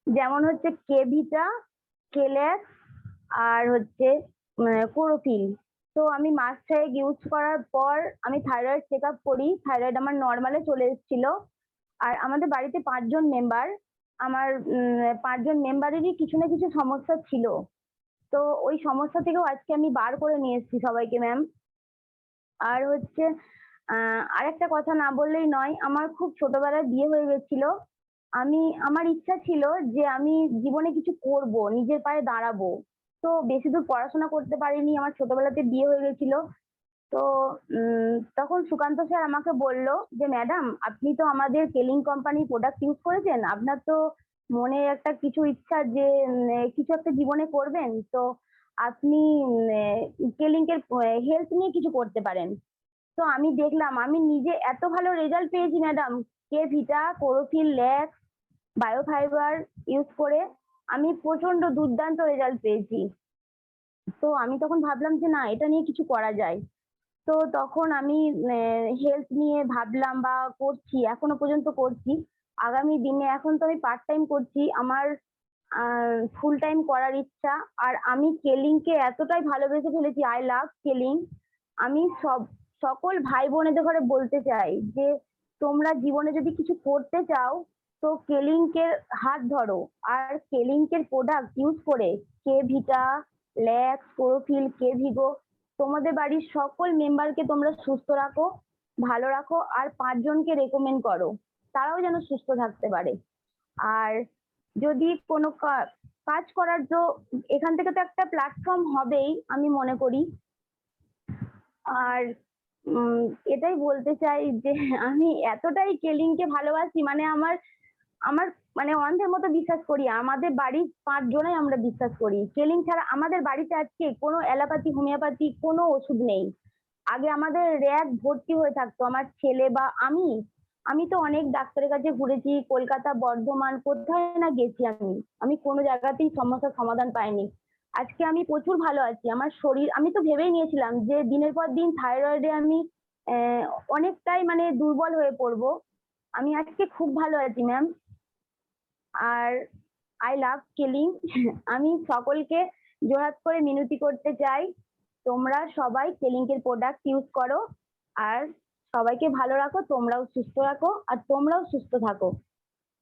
যেমন হচ্ছে কেভিটা, কেলেক্স আর হচ্ছে কোরোফিল। তো আমি মাস 6 ইউজ করার পর আমি থাইরয়েড চেক আপ করি, থাইরয়েড আমার নর্মালে চলে এসেছিল। আর আমাদের বাড়িতে 5 জন মেম্বার, আমার 5 জন মেম্বারেরই কিছু না কিছু সমস্যা ছিল। তো ওই সমস্যা থেকেও আজকে আমি বার করে নিয়ে এসেছি সবাইকে ম্যাম। আর হচ্ছে আরেকটা কথা না বললেই নয়, আমার খুব ছোটবেলায় বিয়ে হয়ে গেছিল। আমার ইচ্ছা ছিল যে আমি জীবনে কিছু করব, নিজের পায়ে দাঁড়াবো। তো বেশি দূর পড়াশোনা করতে পারিনি, আমার ছোটবেলাতে বিয়ে হয়ে গেছিল। তো তখন সুকান্ত স্যার আমাকে বলল যে ম্যাডাম আপনি তো আমাদের কেলিং কোম্পানির প্রোডাক্ট ইউজ করেছেন, আপনার তো মনে একটা কিছু ইচ্ছা যে কিছু একটা জীবনে করবেন, তো আপনি কেলিং এর হেলথ নিয়ে কিছু করতে পারেন। তো আমি দেখলাম আমি নিজে এত ভালো রেজাল্ট পেয়েছি ম্যাডাম, কে ভিটা, কোরোফিল, ল্যাক্স, বায়োফাইবার ইউজ করে আমি প্রচন্ড দুর্দান্ত রেজাল্ট পেয়েছি। তো আমি তখন ভাবলাম যে না, এটা নিয়ে কিছু করা যায়। তো তখন আমি হেলথ নিয়ে ভাবলাম বা করছি, এখনো পর্যন্ত করছি। আগামী দিনে এখন তো আমি পার্ট টাইম করছি, আমার ফুল টাইম করার ইচ্ছা। আর আমি কেলিংকে এতটাই ভালোবেসে ফেলেছি, আই লাভ কেলিং। আমি সকল ভাই বোনেদের ঘরে বলতে চাই যে তোমরা জীবনে যদি কিছু করতে চাও তো কেলিংকের হাত ধরো, আর কেলিংকের প্রোডাক্ট ইউজ করে কে ভিটা, ল্যাক্স, কোরোফিল, কে ভিগো তোমাদের বাড়ির সকল মেম্বারকে তোমরা সুস্থ রাখো, ভালো রাখো, আর 5 জনকে রেকমেন্ড করো, তারাও যেন সুস্থ থাকতে পারে। আর যদি কোনো কাজ করার, তো এখান থেকে তো একটা প্ল্যাটফর্ম হবেই আমি মনে করি। আর এটাই বলতে চাই যে আমি এতটাই কেলিংকে ভালোবাসি, মানে আমার মানে অন্ধের মতো বিশ্বাস করি। আমাদের বাড়ির 5 জনাই আমরা বিশ্বাস করি কেলিং ছাড়া। আমাদের বাড়িতে আজকে কোনো অ্যালোপ্যাথি, হোমিওপ্যাথি কোনো ওষুধ নেই। আগে আমাদের র্যাক ভর্তি হয়ে থাকতো, আমার ছেলে বা আমি তো অনেক ডাক্তারের কাছে ঘুরেছি, কলকাতা, বর্ধমান, কোথায় না গেছি। আমি কোনো জায়গাতেই সমস্যার সমাধান পাইনি। আজকে আমি প্রচুর ভালো আছি। আমার শরীর, আমি তো ভেবেই নিয়েছিলাম যে দিনের পর দিন থাইরয়েডে আমি অনেকটাই মানে দুর্বল হয়ে পড়বো। আমি আজকে খুব ভালো আছি ম্যাম। আর আই লাভ কেলিং। আমি সকলকে জোড়হাত করে মিনতি করতে চাই, তোমরা সবাই কেলিংকের প্রোডাক্ট ইউজ করো, আর সবাইকে ভালো রাখো, তোমরাও সুস্থ রাখো, আর তোমরাও সুস্থ থাকো।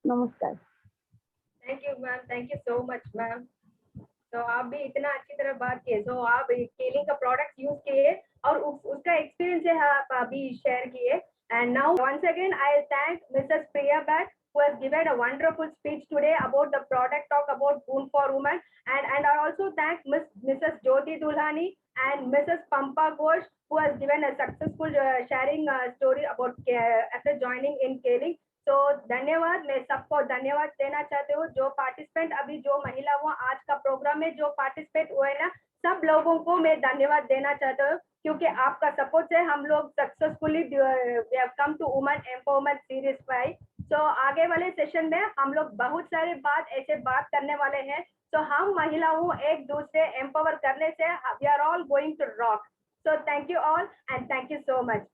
নমস্কার। Thank you ma'am, thank you so much ma'am. तो आप भी इतना अच्छी तरह बात किए, तो आप केलिंग का प्रोडक्ट यूज किए और उसका एक्सपीरियंस है आप अभी शेयर किए। And now once again I thank Mrs. Priya Bhatt who has given a wonderful speech today about the product talk about Boon for Women, and I also thank Mrs. Jyoti Dulhani and Mrs. Pampa Ghosh who has given a successful sharing story about after joining in Keling. तो धन्यवाद, मैं सबको धन्यवाद देना चाहती हूँ जो participant अभी जो महिला हुआ आज का प्रोग्राम में जो पार्टिसिपेट हुए ना, सब लोगों को मैं धन्यवाद देना चाहता हूँ क्योंकि आपका सपोर्ट से हम लोग successfully we have come to women empowerment series 5। तो आगे वाले सेशन में हम लोग बहुत सारे ऐसे बात करने वाले हैं। तो हम महिलाओं एक दूसरे एम्पावर करने से we are all going to rock. So thank you all and thank you so much.